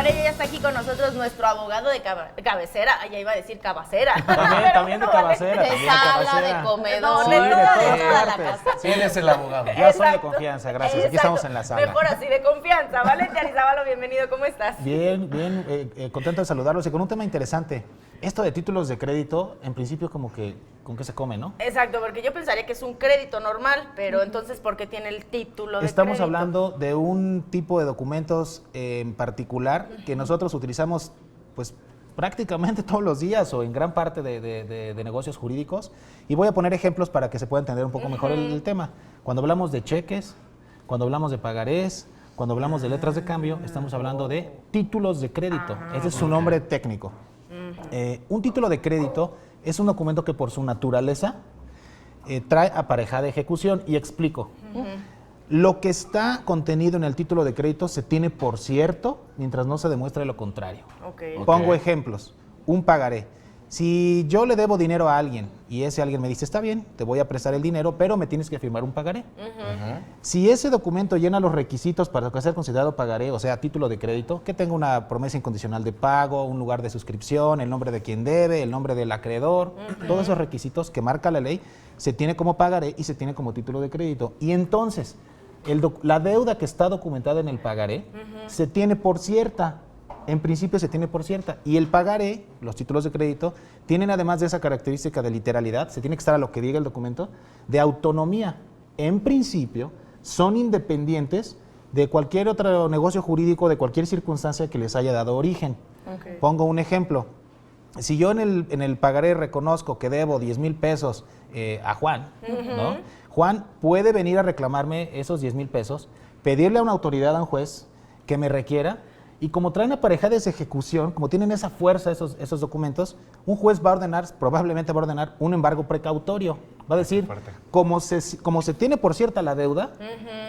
Valeria ya está aquí con nosotros, nuestro abogado de cabecera. Ya iba a decir cabacera. También de cabecera. De sala, de comedor, Sí, de de toda todas la partes. casa. Sí, Él es el abogado. ya soy de confianza, gracias. Aquí Exacto. estamos en la sala. Mejor así, de confianza. Valentín Arizabalo, bienvenido, ¿cómo estás? Bien, contento de saludarlos y con un tema interesante. Esto de títulos de crédito, en principio como que, ¿con qué se come, no? Exacto, porque yo pensaría que es un crédito normal, pero entonces, ¿por qué tiene el título de Estamos crédito? hablando de un tipo de documentos en particular que nosotros utilizamos pues prácticamente todos los días o en gran parte de negocios jurídicos. Y voy a poner ejemplos para que se pueda entender un poco mejor el tema. Cuando hablamos de cheques, cuando hablamos de pagarés, cuando hablamos de letras de cambio, estamos hablando de títulos de crédito. Ese es su nombre técnico. Un título de crédito es un documento que por su naturaleza trae aparejada ejecución. Y explico. Lo que está contenido en el título de crédito se tiene por cierto mientras no se demuestre lo contrario. Pongo ejemplos. Un pagaré. Si yo le debo dinero a alguien y ese alguien me dice, está bien, te voy a prestar el dinero, pero me tienes que firmar un pagaré. Si ese documento llena los requisitos para ser considerado pagaré, o sea, título de crédito, que tenga una promesa incondicional de pago, un lugar de suscripción, el nombre de quien debe, el nombre del acreedor, todos esos requisitos que marca la ley, se tiene como pagaré y se tiene como título de crédito. Y entonces, la deuda que está documentada en el pagaré se tiene por cierta. En principio se tiene por cierta. Y el pagaré, los títulos de crédito, tienen además de esa característica de literalidad, se tiene que estar a lo que diga el documento, de autonomía. En principio, son independientes de cualquier otro negocio jurídico, de cualquier circunstancia que les haya dado origen. Pongo un ejemplo. Si yo en el pagaré reconozco que debo 10,000 pesos a Juan, ¿no? Juan puede venir a reclamarme esos 10,000 pesos, pedirle a una autoridad, a un juez, que me requiera. Y como traen aparejada esa ejecución, como tienen esa fuerza esos documentos, un juez va a ordenar, probablemente va a ordenar un embargo precautorio. Va a decir, como se tiene por cierta la deuda,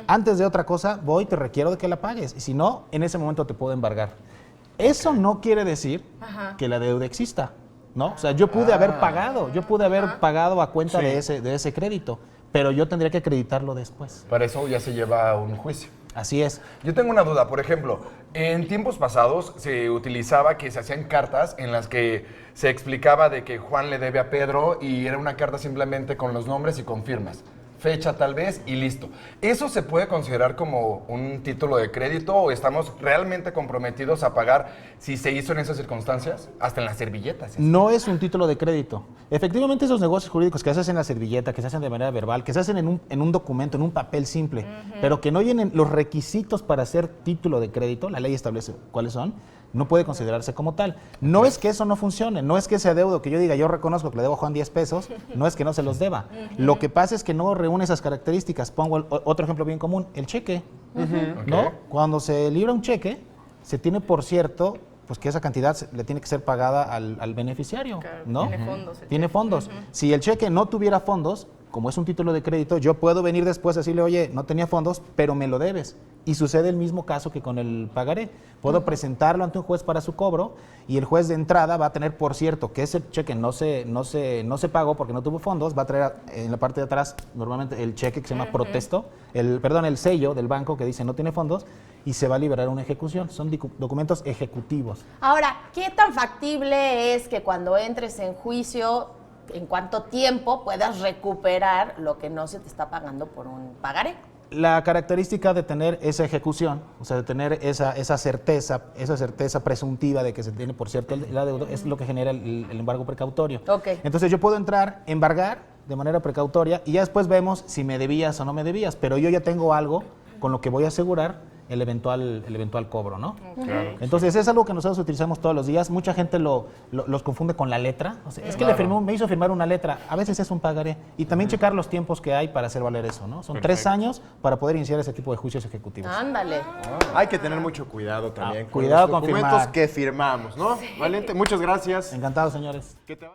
antes de otra cosa, voy y te requiero de que la pagues. Y si no, en ese momento te puedo embargar. Eso no quiere decir que la deuda exista, ¿no? O sea, yo pude haber pagado a cuenta de ese crédito, pero yo tendría que acreditarlo después. Para eso ya se lleva a un juicio. Así es. Yo tengo una duda, por ejemplo, en tiempos pasados se utilizaba que se hacían cartas en las que se explicaba de que Juan le debe a Pedro y era una carta simplemente con los nombres y con firmas. Fecha tal vez y listo. ¿Eso se puede considerar como un título de crédito o estamos realmente comprometidos a pagar si se hizo en esas circunstancias? Hasta en las servilletas. No es un título de crédito. Efectivamente, esos negocios jurídicos que se hacen en la servilleta, que se hacen de manera verbal, que se hacen en un documento, en un papel simple, pero que no llenen los requisitos para ser título de crédito, la ley establece cuáles son, no puede considerarse como tal. No es que eso no funcione, no es que ese adeudo que yo diga, yo reconozco que le debo a Juan 10 pesos, no es que no se los deba. Lo que pasa es que no reúne esas características. Pongo otro ejemplo bien común, el cheque. ¿No? Cuando se libra un cheque, se tiene por cierto pues que esa cantidad le tiene que ser pagada al beneficiario, Claro, ¿no? tiene fondos. Tiene fondos. Si el cheque no tuviera fondos, como es un título de crédito, yo puedo venir después a decirle, oye, no tenía fondos, pero me lo debes. Y sucede el mismo caso que con el pagaré. Puedo presentarlo ante un juez para su cobro y el juez de entrada va a tener por cierto que ese cheque no se pagó porque no tuvo fondos, va a traer en la parte de atrás normalmente el cheque que se llama protesto, el sello del banco que dice no tiene fondos y se va a liberar una ejecución. Son documentos ejecutivos. Ahora, ¿qué tan factible es que cuando entres en juicio, en cuánto tiempo puedas recuperar lo que no se te está pagando por un pagaré? La característica de tener esa ejecución, o sea, de tener esa certeza presuntiva de que se tiene por cierto el adeudo, es lo que genera el embargo precautorio. Entonces yo puedo entrar, embargar de manera precautoria y ya después vemos si me debías o no me debías, pero yo ya tengo algo con lo que voy a asegurar el eventual cobro, ¿no? Entonces es algo que nosotros utilizamos todos los días. Mucha gente los confunde con la letra. O sea, es que me hizo firmar una letra. A veces es un pagaré. Y también checar los tiempos que hay para hacer valer eso, ¿no? Son 3 años para poder iniciar ese tipo de juicios ejecutivos. Ándale. Hay que tener mucho cuidado también con cuidado los con documentos firmar. que firmamos, ¿no? Valente, muchas gracias. Encantado, señores. Que te vaya-